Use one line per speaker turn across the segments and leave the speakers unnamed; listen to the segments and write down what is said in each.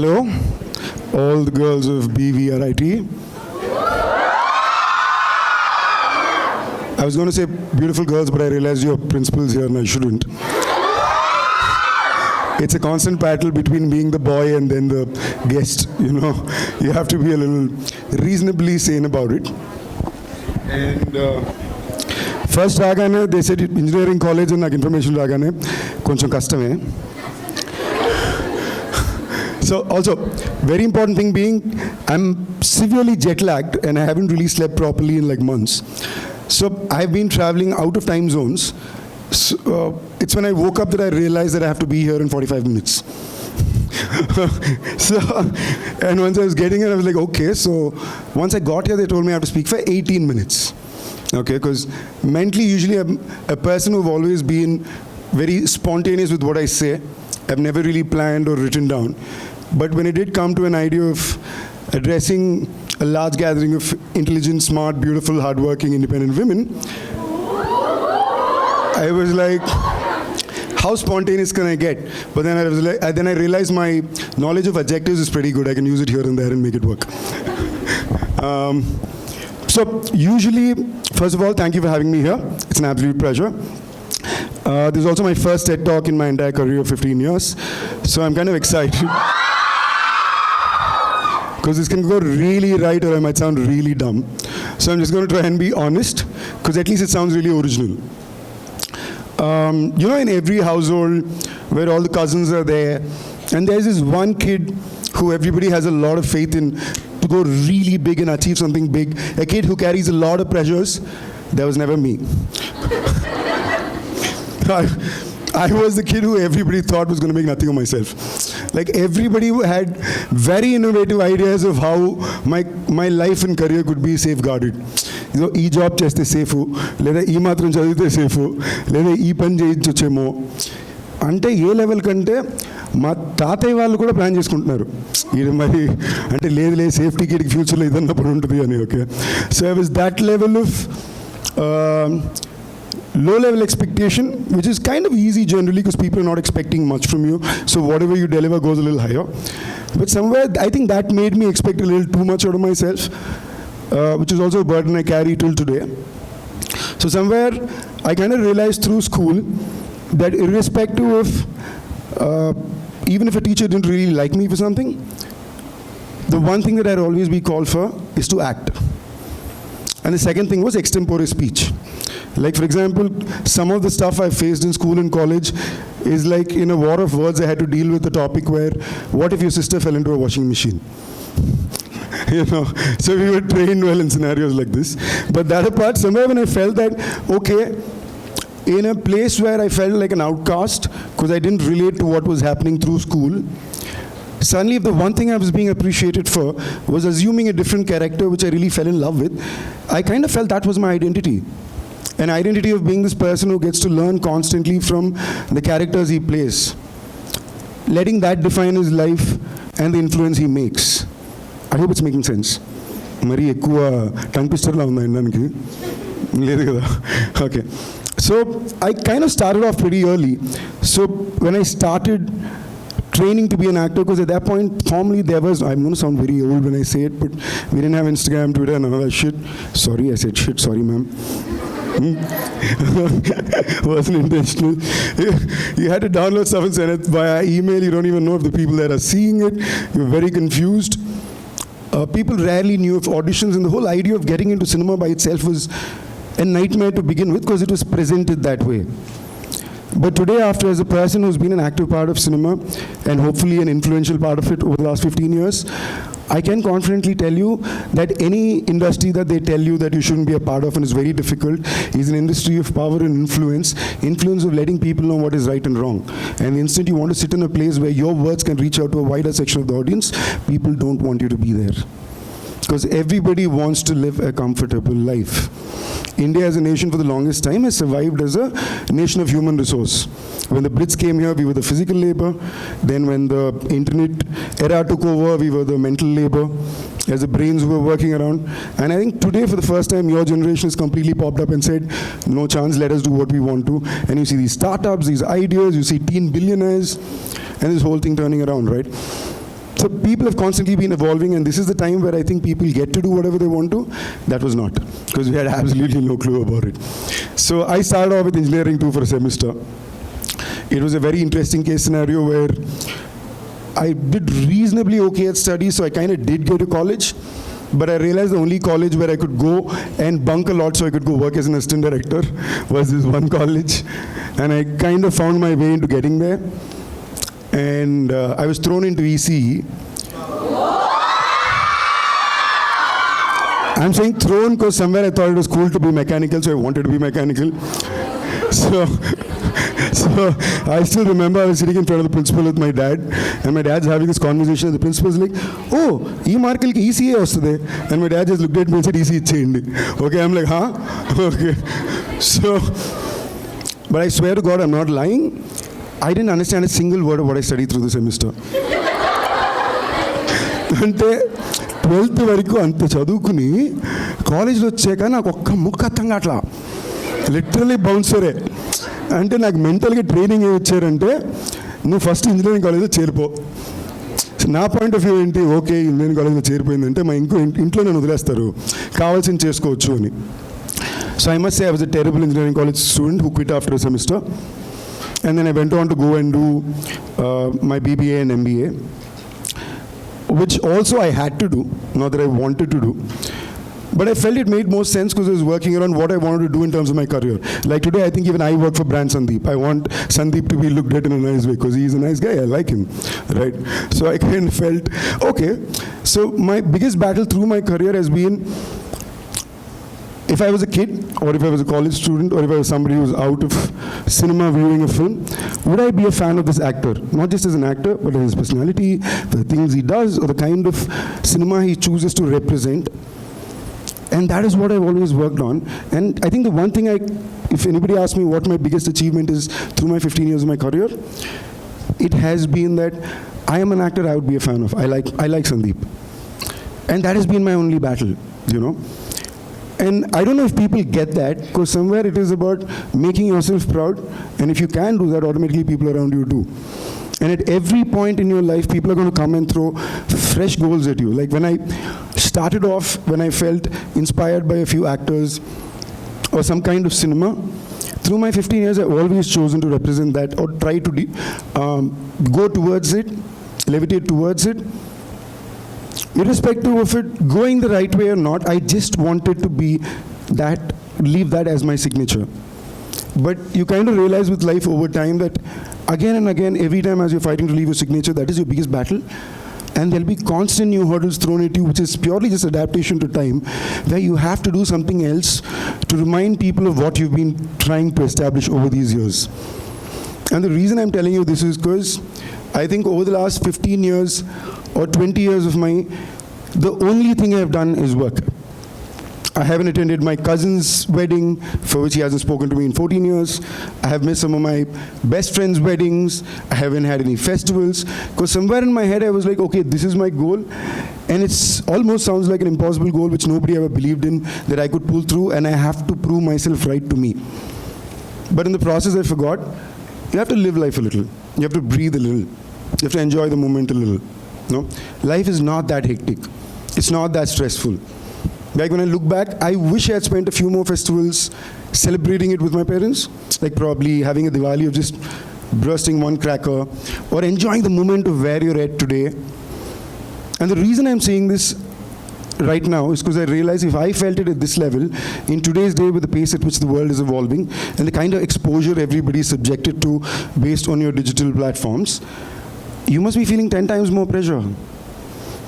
Hello, all the girls of BVRIT. I was going to say beautiful girls, but I realized you're principals here and I shouldn't. It's a constant battle between being the boy and then the guest, you know. You have to be a little reasonably sane about it. And first ragane, they said engineering college and information ragane, koncham kastame. So also, very important thing being, I'm severely jet lagged and I haven't really slept properly in like months. So I've been traveling out of time zones. So, it's when I woke up that I realized that I have to be here in 45 minutes. So, and once I was getting it, I was like, okay. So once I got here, they told me I have to speak for 18 minutes. Okay, because mentally, usually I'm a person who've always been very spontaneous with what I say. I've never really planned or written down. But when it did come to an idea of addressing a large gathering of intelligent, smart, beautiful, hardworking, independent women, I was like, how spontaneous can I get? But then I was like, then I realized my knowledge of adjectives is pretty good. I can use it here and there and make it work. So usually, first of all, thank you for having me here. It's an absolute pleasure. This is also my first TED Talk in my entire career of 15 years. So I'm kind of excited. Because this can go really right or I might sound really dumb. So I'm just going to try and be honest, because at least it sounds really original. You know, in every household where all the cousins are there, and there's this one kid who everybody has a lot of faith in to go really big and achieve something big, a kid who carries a lot of pressures. That was never me. I was the kid who everybody thought was going to make nothing of myself. Like everybody had very innovative ideas of how my life and career could be safeguarded. You know, e job cheste safe, leda e matram chadivite safe, leda e pani cheyochemo. Ante A level కంటే మా తాతయ్య వాళ్ళు కూడా plan చేసుకుంటున్నారు. ఇది మరి అంటే లేదు సేఫ్టీకి ఇడికి ఫ్యూచర్లో ఇదన్నప్పుడు ఉంటుంది అని. Okay, so I was that level of low-level expectation, which is kind of easy generally because people are not expecting much from you. So whatever you deliver goes a little higher. But somewhere, I think that made me expect a little too much out of myself, which is also a burden I carry till today. So somewhere, I kind of realized through school that irrespective of, even if a teacher didn't really like me for something, the one thing that I'd always be called for is to act. And the second thing was extempore speech. Like, for example, some of the stuff I faced in school and college is like in a war of words, I had to deal with the topic where, what if your sister fell into a washing machine? You know, so we were trained well in scenarios like this. But that apart, somewhere when I felt that, okay, in a place where I felt like an outcast, because I didn't relate to what was happening through school, suddenly, if the one thing I was being appreciated for was assuming a different character, which I really fell in love with, I kind of felt that was my identity. An identity of being this person who gets to learn constantly from the characters he plays, letting that define his life and the influence he makes. I hope it's making sense. Mari ekkuva tongue twister la unda indaniki ledhu kada. Okay, so I kind of started off pretty early. So when I started training to be an actor, because at that point, formally there was, I'm going to sound very old when I say it, but we didn't have Instagram, Twitter, and all that shit. Sorry, I said shit, sorry ma'am. Wasn't intentional. You had to download stuff and send it via email. You don't even know if the people that are seeing it. You're very confused. People rarely knew of auditions, and the whole idea of getting into cinema by itself was a nightmare to begin with because it was presented that way. But today, after as a person who's been an active part of cinema and hopefully an influential part of it over the last 15 years, I can confidently tell you that any industry that they tell you that you shouldn't be a part of and is very difficult is an industry of power and influence of letting people know what is right and wrong. And the instant you want to sit in a place where your words can reach out to a wider section of the audience, people don't want you to be there. Because everybody wants to live a comfortable life. India as a nation for the longest time has survived as a nation of human resource. When the Brits came here, we were the physical labor. Then when the internet era took over, we were the mental labor as the brains who were working around. And I think today, for the first time, your generation has completely popped up and said, no chance, let us do what we want to. And you see these startups, these ideas, you see teen billionaires, and this whole thing turning around, right? So people have constantly been evolving, and this is the time where I think people get to do whatever they want to. That was not, because we had absolutely no clue about it. So I started off with engineering 2 for a semester. It was a very interesting case scenario where I did reasonably okay at studies, so I kind of did go to college. But I realized the only college where I could go and bunk a lot so I could go work as an assistant director was this one college. And I kind of found my way into getting there. And I was thrown into ECE. I'm saying thrown because somewhere I thought it was cool to be mechanical, so I wanted to be mechanical. So I still remember I was sitting in front of the principal with my dad, and my dad's having this conversation, and the principal's like, oh, ee markal ki ECA vastade. And my dad just looked at me and said, ECE cheyandi. Okay, I'm like, huh? Okay. So, but I swear to God, I'm not lying. I didn't understand a single word of what I studied through the semester. అంటే 12th వరకు అంత చదువుకుని కాలేజ్లో వచ్చాక నాకు ఒక్క ముక్క అర్థం కావట్లా. లిటరలీ బౌన్సరే. అంటే నాకు మెంటల్గా ట్రైనింగ్ ఏమి ఇచ్చారంటే నువ్వు ఫస్ట్ ఇంజనీరింగ్ కాలేజ్లో చేరిపో. నా పాయింట్ ఆఫ్ వ్యూ ఏంటి, ఓకే ఇంజనీరింగ్ కాలేజ్లో చేరిపోయిందంటే మా ఇంట్లో నన్ను వదిలేస్తారు, కావాల్సింది చేసుకోవచ్చు అని. So I must say I was a terrible engineering college student who quit after semester. And then I went on to go and do my BBA and MBA, which also I had to do, not that I wanted to do. But I felt it made more sense because I was working around what I wanted to do in terms of my career. Like today, I think even I work for brand Sundeep. I want Sundeep to be looked at in a nice way because he's a nice guy. I like him, right? So I kind of felt, okay. So my biggest battle through my career has been, if I was a kid, or if I was a college student, or if I was somebody who was out of cinema viewing a film, would I be a fan of this actor? Not just as an actor, but as his personality, the things he does, or the kind of cinema he chooses to represent. And that is what I've always worked on. And I think the one thing if anybody asks me what my biggest achievement is through my 15 years of my career, it has been that I am an actor I would be a fan of. I like Sundeep. And that has been my only battle, you know. And I don't know if people get that, because somewhere it is about making yourself proud, and if you can do that, automatically people around you do. And at every point in your life, people are going to come and throw fresh goals at you. Like when I started off, when I felt inspired by a few actors or some kind of cinema, through my 15 years, I've always chosen to represent that or try to go towards it, levitate towards it. Irrespective of it going the right way or not, I just wanted to be that, leave that as my signature. But you kind of realize with life over time that again and again, every time as you're fighting to leave your signature, that is your biggest battle. And there'll be constant new hurdles thrown at you, which is purely just adaptation to time, where you have to do something else to remind people of what you've been trying to establish over these years. And the reason I'm telling you this is because I think over the last 15 years or 20 years of the only thing I've done is work. I haven't attended my cousin's wedding, for which he hasn't spoken to me in 14 years. I have missed some of my best friends' weddings. I haven't had any festivals. Because somewhere in my head I was like, okay, this is my goal. And it's almost sounds like an impossible goal which nobody ever believed in that I could pull through, and I have to prove myself right to me. But in the process I forgot, you have to live life a little. You have to breathe a little. You have to enjoy the moment a little. No? Life is not that hectic. It's not that stressful. Like when I look back, I wish I had spent a few more festivals celebrating it with my parents. Like probably having a Diwali of just bursting one cracker or enjoying the moment of where you're at today. And the reason I'm saying this right now is because I realize if I felt it at this level, in today's day with the pace at which the world is evolving and the kind of exposure everybody is subjected to based on your digital platforms, you must be feeling 10 times more pressure.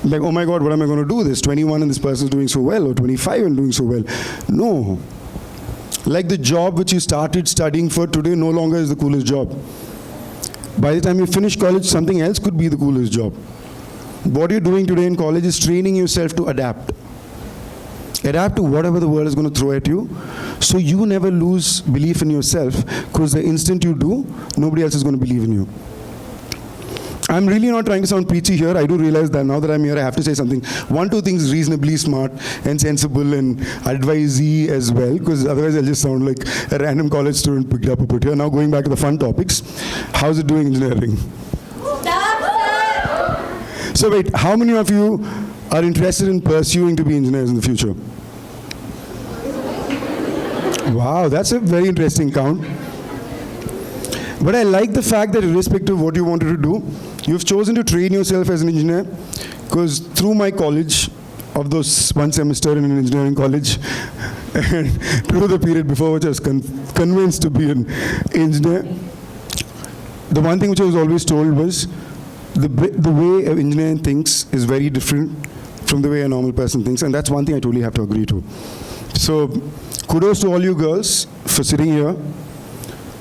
Like, oh my God, what am I going to do? This 21 and this person is doing so well, or 25 and doing so well. No. Like the job which you started studying for today no longer is the coolest job. By the time you finish college, something else could be the coolest job. What you're doing today in college is training yourself to adapt. Adapt to whatever the world is going to throw at you, so you never lose belief in yourself, because the instant you do, nobody else is going to believe in you. I'm really not trying to sound preachy here. I do realize that now that I'm here, I have to say something. 1-2 things reasonably smart and sensible and advisey as well, because otherwise I'll just sound like a random college student picked up a put here. Now going back to the fun topics. How's it doing engineering? So wait, how many of you are interested in pursuing to be engineers in the future? Wow, that's a very interesting count. But I like the fact that irrespective of what you wanted to do, you've chosen to train yourself as an engineer, because through my college, of those one semester in an engineering college, and through the period before which I was convinced to be an engineer, the one thing which I was always told was the way an engineer thinks is very different from the way a normal person thinks, and that's one thing I totally have to agree to. So kudos to all you girls for sitting here,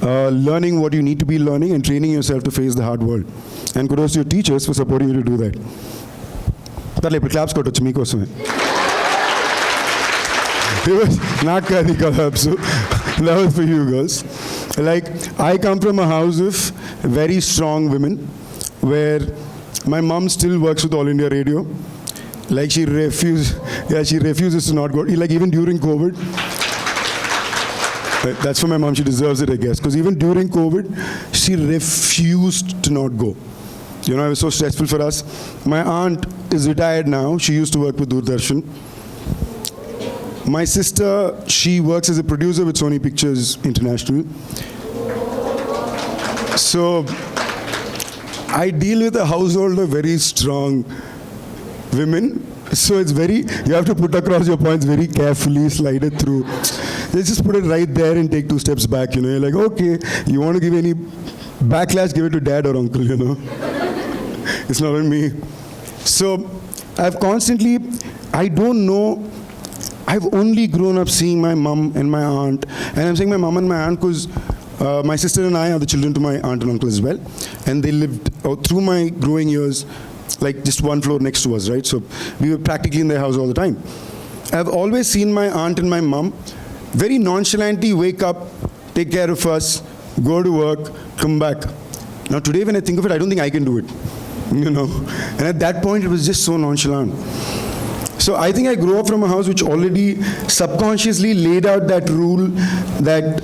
learning what you need to be learning and training yourself to face the hard world. And kudos to your teachers for supporting you to do that. But claps got to me kosame. That was for you girls. Like, I come from a house of very strong women, where my mom still works with All India Radio. Like, she refuses to not go. Like, even during COVID, that's for my mom, she deserves it, I guess. Because even during COVID, she refused to not go. You know, it was so stressful for us. My aunt is retired now. She used to work with Doordarshan. My sister, she works as a producer with Sony Pictures International. So I deal with a household of very strong women. So it's very, you have to put across your points very carefully, slide it through. They just put it right there and take 2 steps back, you know. You're like, okay, you want to give any backlash, give it to dad or uncle, you know. It's not on me. So I've constantly, I don't know, I've only grown up seeing my mom and my aunt. And I'm saying my mom and my aunt because my sister and I are the children to my aunt and uncle as well. And they lived through my growing years, like just 1 floor next to us, right? So we were practically in their house all the time. I've always seen my aunt and my mom very nonchalantly wake up, take care of us, go to work, come back. Now today when I think of it, I don't think I can do it, you know. And at that point, it was just so nonchalant. So I think I grew up from a house which already subconsciously laid out that rule that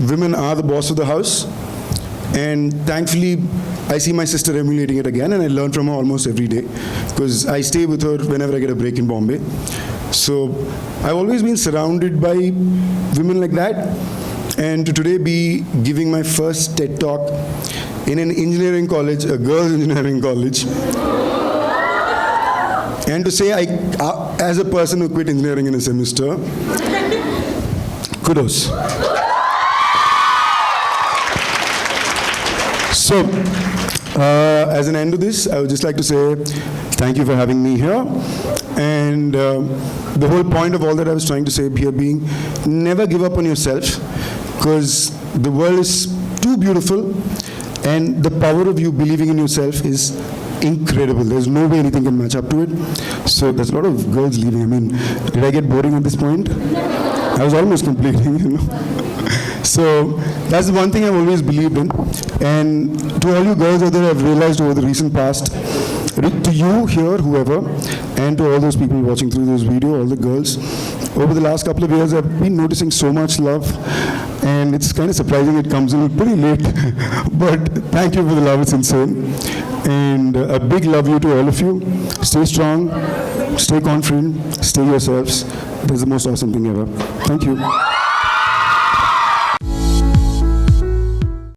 women are the boss of the house. And thankfully, I see my sister emulating it again, and I learn from her almost every day because I stay with her whenever I get a break in Bombay. So I've always been surrounded by women like that. And to today be giving my first TED Talk in an engineering college, a girls' engineering college. And to say, as a person who quit engineering in a semester, kudos. So, as an end to this, I would just like to say thank you for having me here. And the whole point of all that I was trying to say here being, never give up on yourself, because the world is too beautiful, and the power of you believing in yourself is incredible. There's no way anything can match up to it. So there's a lot of girls leaving. I mean, did I get boring at this point? I was almost completing, you know. So that's the one thing I've always believed in. And to all you girls out there, I've realized over the recent past, to you here, whoever, and to all those people watching through this video, all the girls, over the last couple of years, I've been noticing so much love. And it's kind of surprising it comes in pretty late. But thank you for the love, it's insane. And a big love you to all of you. Stay strong, stay confident, stay yourselves. That's the most awesome thing ever. Thank you.